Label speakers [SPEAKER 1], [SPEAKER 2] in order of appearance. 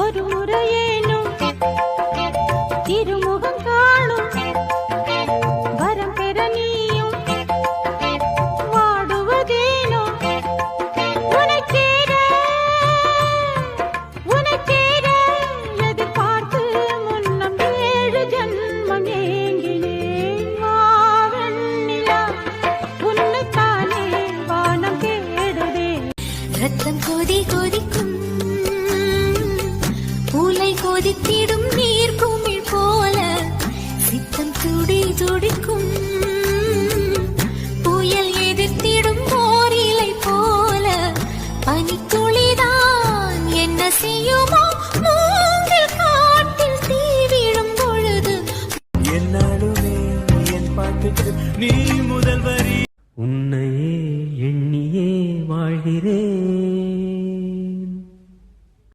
[SPEAKER 1] ஒரு முறையேனும் திருமுகம் காணும் வரம் பெற நீயும் வாடுவதேனோ உனக்கேற எதிர்பார்த்து முன்னம் 7 ஜன்மம் ஏங்கினேன் வாவெண்ணிலா உன்னைத்தானே வானம் தேடுதே
[SPEAKER 2] ரத்தம் கொதிக்கும் பூலை கொதித்திடும் நீர் குமிழ் போல சித்தம் துடிக்கும் புயல் எதிர்த்திடும் போர் இலை போல பனித்துளிதான் என்ன செய்யுமோ மூங்கில் காட்டில் தீ விழும் பொழுது
[SPEAKER 3] என்னாலுமே என் பாட்டுக்கு நீ முதல்